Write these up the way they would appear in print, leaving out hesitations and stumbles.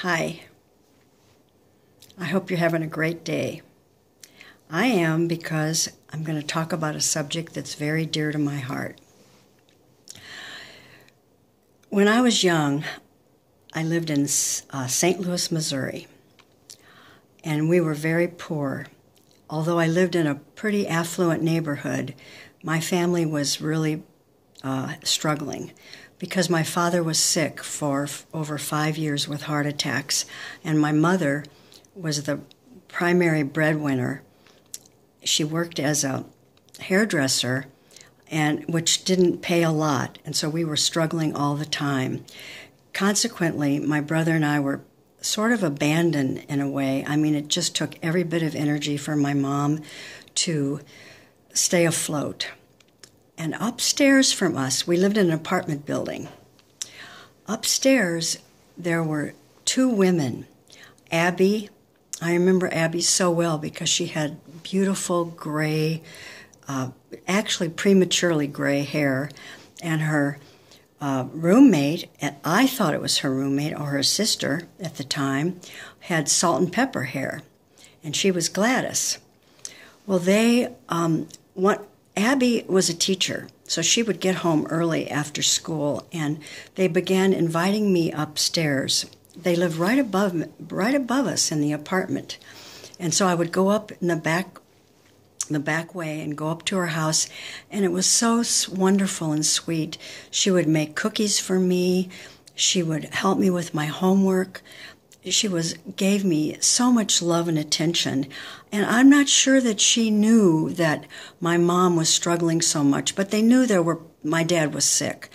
Hi, I hope you're having a great day. I am, because I'm going to talk about a subject that's very dear to my heart. When I was young, I lived in St. Louis, Missouri, and we were very poor. Although I lived in a pretty affluent neighborhood, my family was really struggling because my father was sick for over 5 years with heart attacks, and my mother was the primary breadwinner. She worked as a hairdresser, and which didn't pay a lot, and so we were struggling all the time. Consequently, my brother and I were sort of abandoned in a way. I mean, it just took every bit of energy for my mom to stay afloat. And upstairs from us, we lived in an apartment building. Upstairs, there were two women. Abby, I remember Abby so well because she had beautiful gray, actually prematurely gray hair, and her roommate, and I thought it was her roommate or her sister at the time, had salt and pepper hair, and she was Gladys. Well, Abby was a teacher, so she would get home early after school, and they began inviting me upstairs. They lived right above us in the apartment, and so I would go up in the back way and go up to her house, and it was so wonderful and sweet. She would make cookies for me. She would help me with my homework. She gave me so much love and attention, and I'm not sure that she knew that my mom was struggling so much, but they knew my dad was sick.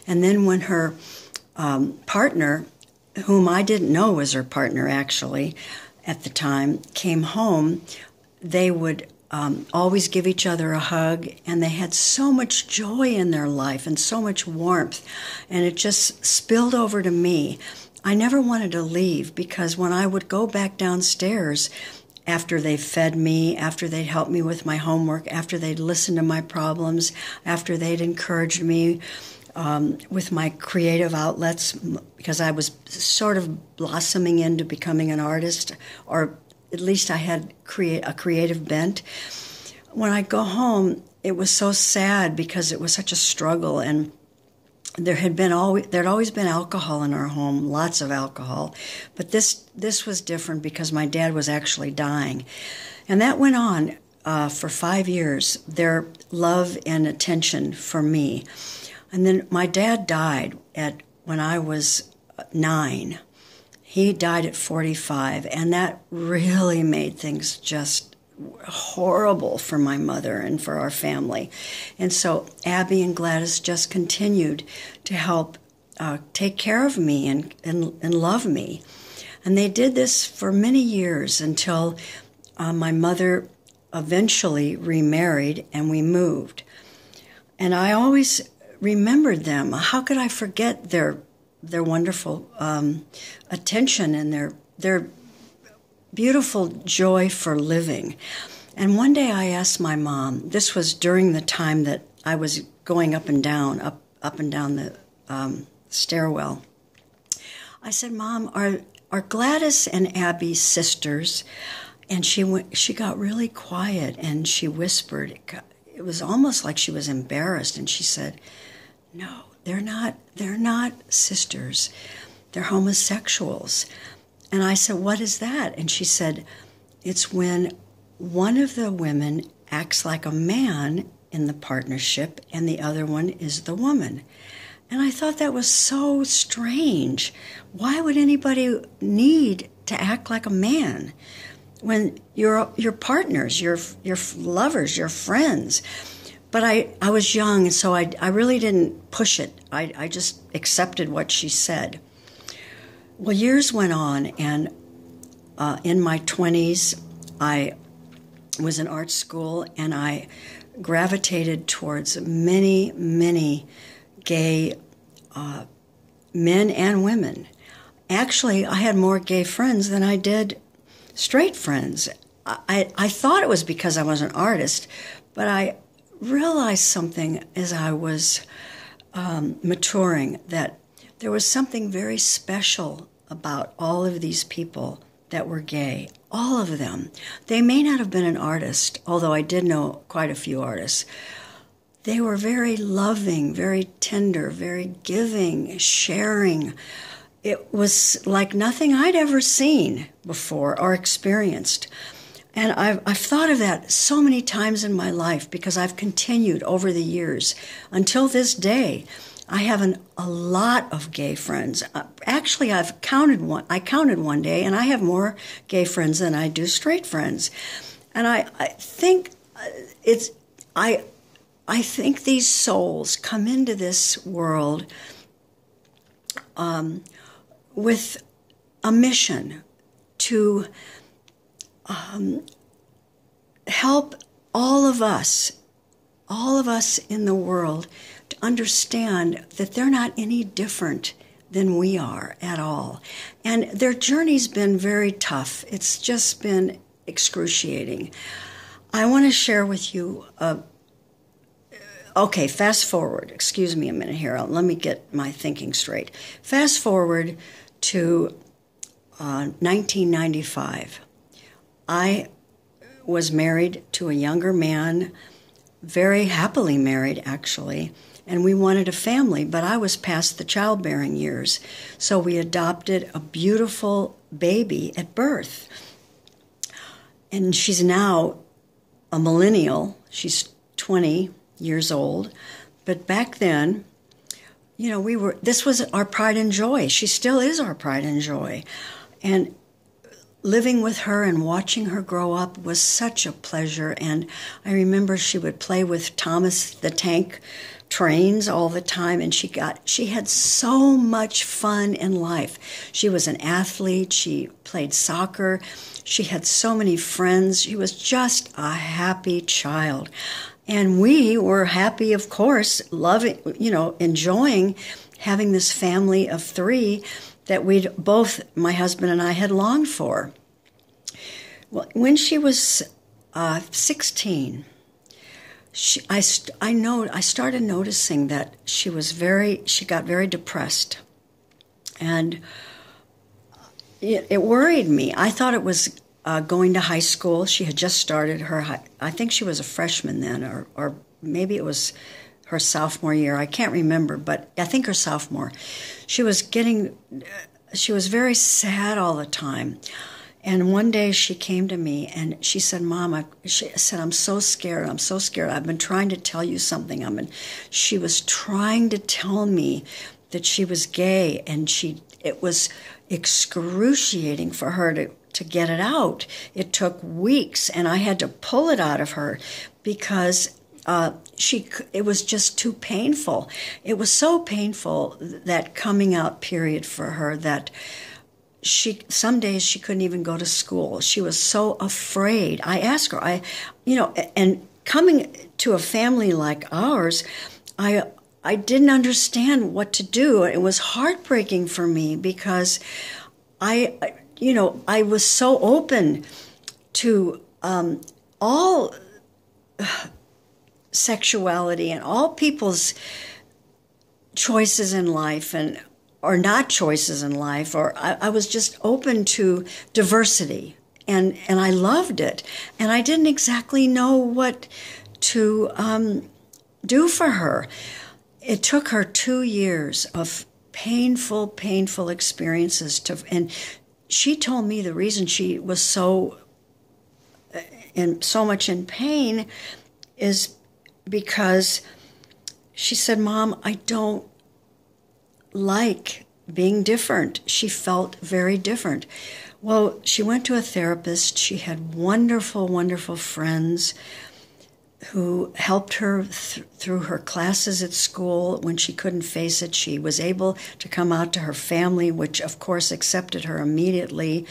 And then when her partner, whom I didn't know was her partner actually at the time, came home, they would always give each other a hug, and they had so much joy in their life and so much warmth, and it just spilled over to me. I never wanted to leave, because when I would go back downstairs after they fed me, after they'd helped me with my homework, after they'd listened to my problems, after they'd encouraged me with my creative outlets, because I was sort of blossoming into becoming an artist, or at least I had a creative bent. When I go home, it was so sad because it was such a struggle, and there'd always been alcohol in our home, lots of alcohol, but this was different because my dad was actually dying, and that went on for 5 years. Their love and attention for me, and then my dad died when I was 9. He died at 45, and that really made things just horrible for my mother and for our family. And so Abby and Gladys just continued to help take care of me and love me. And they did this for many years until my mother eventually remarried and we moved. And I always remembered them. How could I forget their wonderful attention and their beautiful joy for living. And one day I asked my mom, this was during the time that I was going up and down the stairwell. I said, "Mom, are Gladys and Abby sisters?" And she got really quiet and she whispered. It was almost like she was embarrassed, and she said, "No, they're not sisters. They're homosexuals." And I said, "What is that?" And she said, "It's when one of the women acts like a man in the partnership and the other one is the woman." And I thought that was so strange. Why would anybody need to act like a man when you're partners, you're lovers, you're friends? But I was young, so I really didn't push it. I just accepted what she said. Well, years went on, and in my 20s, I was in art school, and I gravitated towards many, many gay men and women. Actually, I had more gay friends than I did straight friends. I thought it was because I was an artist, but I realized something as I was maturing, that there was something very special about all of these people that were gay. All of them. They may not have been an artist, although I did know quite a few artists. They were very loving, very tender, very giving, sharing. It was like nothing I'd ever seen before or experienced. And I've thought of that so many times in my life because I've continued over the years. Until this day, I have a lot of gay friends. Actually, I counted one day, and I have more gay friends than I do straight friends. And I think I think these souls come into this world with a mission to help all of us in the world to understand that they're not any different than we are at all. And their journey's been very tough. It's just been excruciating. I want to share with you okay, fast forward. Excuse me a minute here. Let me get my thinking straight. Fast forward to 1995. I was married to a younger man, very happily married, actually, and we wanted a family, but I was past the childbearing years. So we adopted a beautiful baby at birth. And she's now a millennial. She's 20 years old. But back then, you know, this was our pride and joy. She still is our pride and joy. And living with her and watching her grow up was such a pleasure. And I remember she would play with Thomas the Tank Trains all the time, and she had so much fun in life. She was an athlete. She played soccer. She had so many friends. She was just a happy child. And we were happy, of course, loving, enjoying having this family of three that my husband and I had longed for. Well, when she was 16, I started noticing that she got very depressed. And it worried me. I thought it was going to high school. She had just started I think she was a freshman then, or maybe it was her sophomore year. I can't remember, but I think her sophomore. She was very sad all the time. And one day she came to me and she said, Mom, she said, I'm so scared. I've been trying to tell you something. She was trying to tell me that she was gay, and it was excruciating for her to get it out. It took weeks, and I had to pull it out of her because it was just too painful. It was so painful, that coming out period for her, that some days she couldn't even go to school. She was so afraid. I asked her, and coming to a family like ours, I didn't understand what to do. It was heartbreaking for me because I was so open to all sexuality and all people's choices in life or not choices in life, or I was just open to diversity, and I loved it. And I didn't exactly know what to do for her. It took her 2 years of painful experiences and she told me the reason she was so much in pain is because she said, Mom, I don't like being different. She felt very different. Well, she went to a therapist. She had wonderful friends who helped her through her classes at school. When she couldn't face it, she was able to come out to her family, which of course accepted her immediately.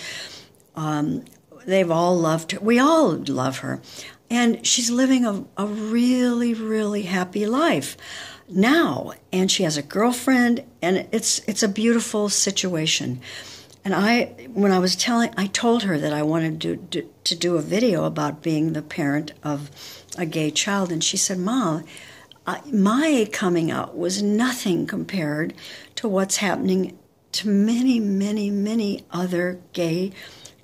They've all loved her. We all love her. And she's living a really happy life now. And she has a girlfriend, and it's a beautiful situation. And I told her that I wanted to do a video about being the parent of a gay child, and she said, Mom, my coming out was nothing compared to what's happening to many, many, many other gay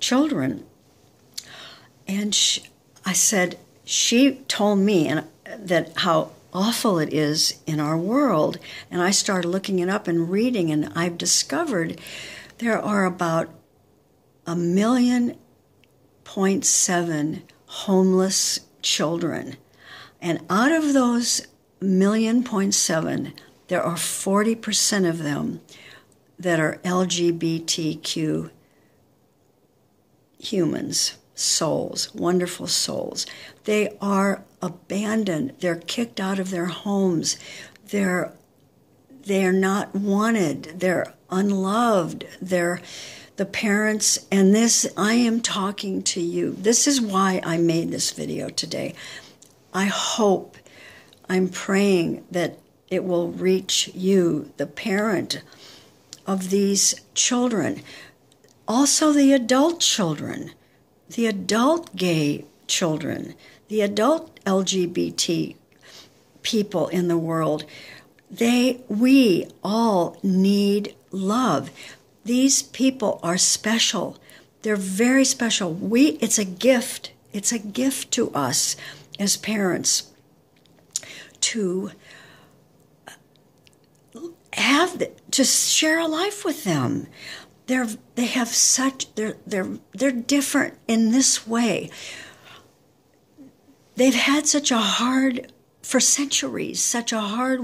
children. And she told me that how awful it is in our world. And I started looking it up and reading, and I've discovered there are about 1.7 million homeless children. And out of those 1.7 million, there are 40% of them that are LGBTQ humans, souls, wonderful souls. They are abandoned. They're kicked out of their homes. They're not wanted. They're unloved. The parents, and this, I am talking to you. This is why I made this video today. I'm praying that it will reach you, the parent of these children. Also the adult children, the adult gay children, the adult LGBT people in the world. We all need love. These people are special. They're very special. It's a gift. It's a gift to us as parents to share a life with them. They're different in this way. They've had for centuries, such a hard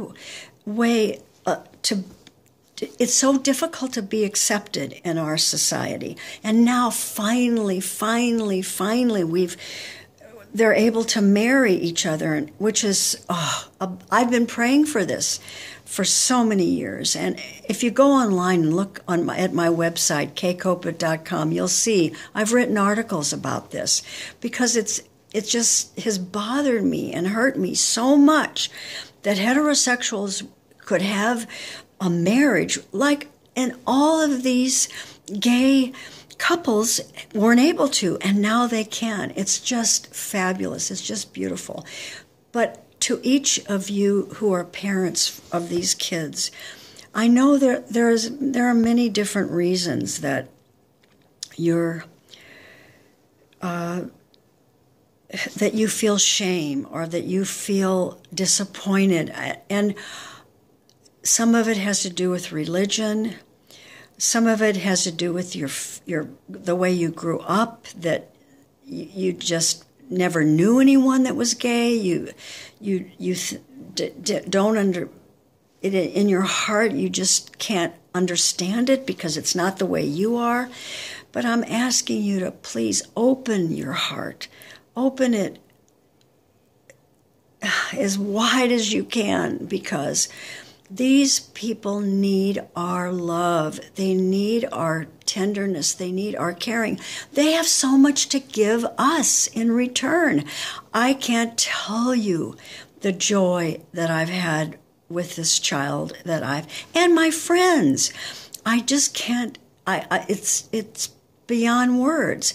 way it's so difficult to be accepted in our society. And now finally, they're able to marry each other, which is, I've been praying for this for so many years. And if you go online and look at my website, kaykopit.com, you'll see I've written articles about this, because it just has bothered me and hurt me so much that heterosexuals could have a marriage and all of these gay couples weren't able to, and now they can. It's just fabulous. It's just beautiful. But to each of you who are parents of these kids, I know there are many different reasons that that you feel shame or that you feel disappointed, and some of it has to do with religion. Some of it has to do with the way you grew up, that you just never knew anyone that was gay. You don't in your heart, you just can't understand it because it's not the way you are. But I'm asking you to please open your heart. Open it as wide as you can, because these people need our love. They need our tenderness. They need our caring. They have so much to give us in return. I can't tell you the joy that I've had with this child and my friends. I just can't, it's beyond words.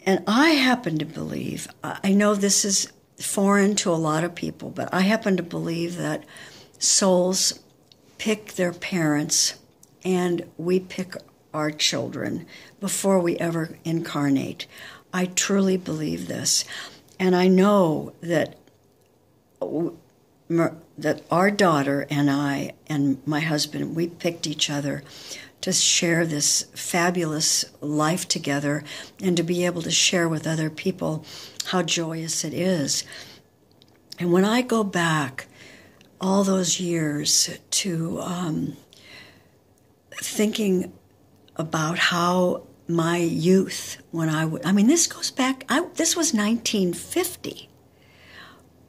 And I happen to believe, I know this is foreign to a lot of people, but I happen to believe that souls pick their parents, and we pick our children before we ever incarnate. I truly believe this. And I know that our daughter and I and my husband, we picked each other to share this fabulous life together and to be able to share with other people how joyous it is. And when I go back all those years to thinking about how my youth, this goes back, this was 1950.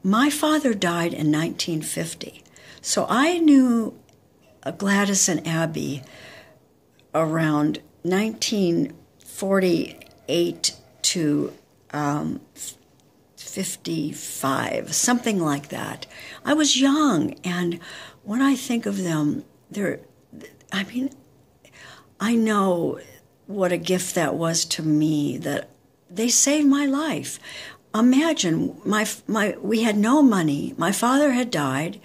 My father died in 1950. So I knew Gladys and Abby around 1948 to 55, something like that. I was young, and when I think of them, I know what a gift that was to me, that they saved my life. Imagine, we had no money. My father had died,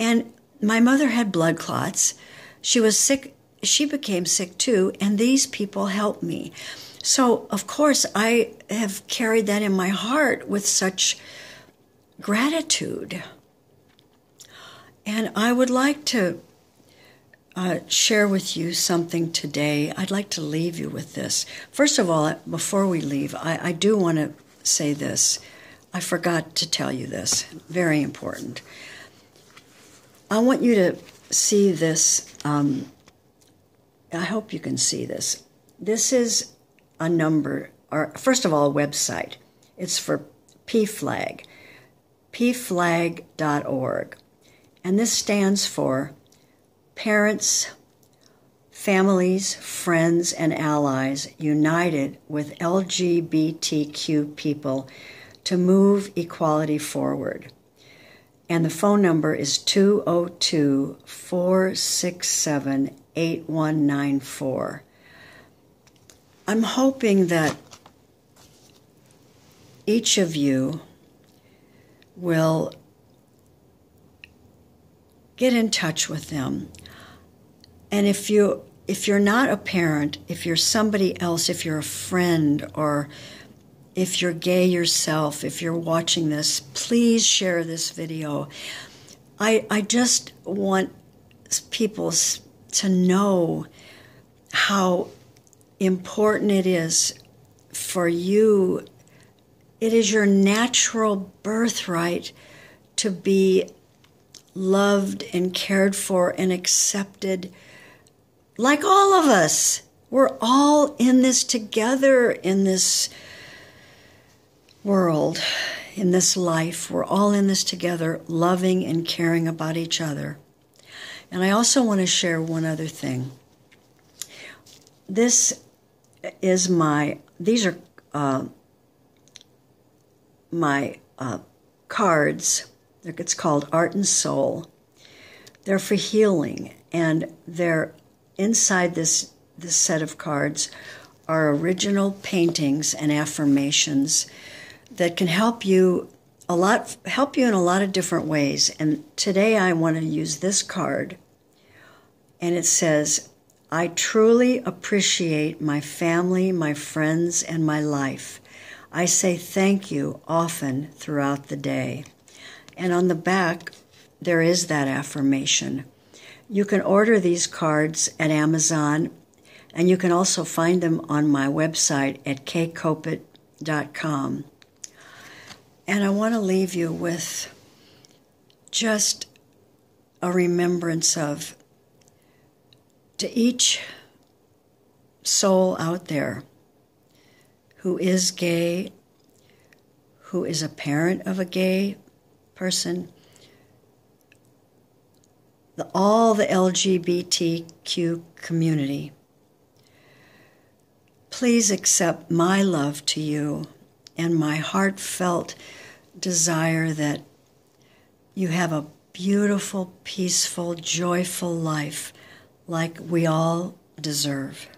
and my mother had blood clots. She was sick she became sick too, and these people helped me. So, of course, I have carried that in my heart with such gratitude. And I would like to share with you something today. I'd like to leave you with this. First of all, before we leave, I do want to say this. I forgot to tell you this. Very important. I want you to see this. I hope you can see this. This is a number, or first of all, a website. It's for PFLAG, pflag.org. And this stands for Parents, Families, Friends, and Allies United with LGBTQ People to Move Equality Forward. And the phone number is 202-467-8194. I'm hoping that each of you will get in touch with them. And if you're not a parent, if you're somebody else, if you're a friend, or if you're gay yourself, if you're watching this, please share this video. I just want people to know how important it is for you. It is your natural birthright to be loved and cared for and accepted, like all of us. We're all in this together, in this world, in this life. We're all in this together, loving and caring about each other. And I also want to share one other thing. These are my cards. It's called Art and Soul. They're for healing, and they're inside this set of cards are original paintings and affirmations that can help you in a lot of different ways. And today I want to use this card, and it says, I truly appreciate my family, my friends, and my life. I say thank you often throughout the day. And on the back, there is that affirmation. You can order these cards at Amazon, and you can also find them on my website at kaykopit.com. And I want to leave you with just a remembrance of, to each soul out there who is gay, who is a parent of a gay person, all the LGBTQ community, please accept my love to you and my heartfelt desire that you have a beautiful, peaceful, joyful life like we all deserve.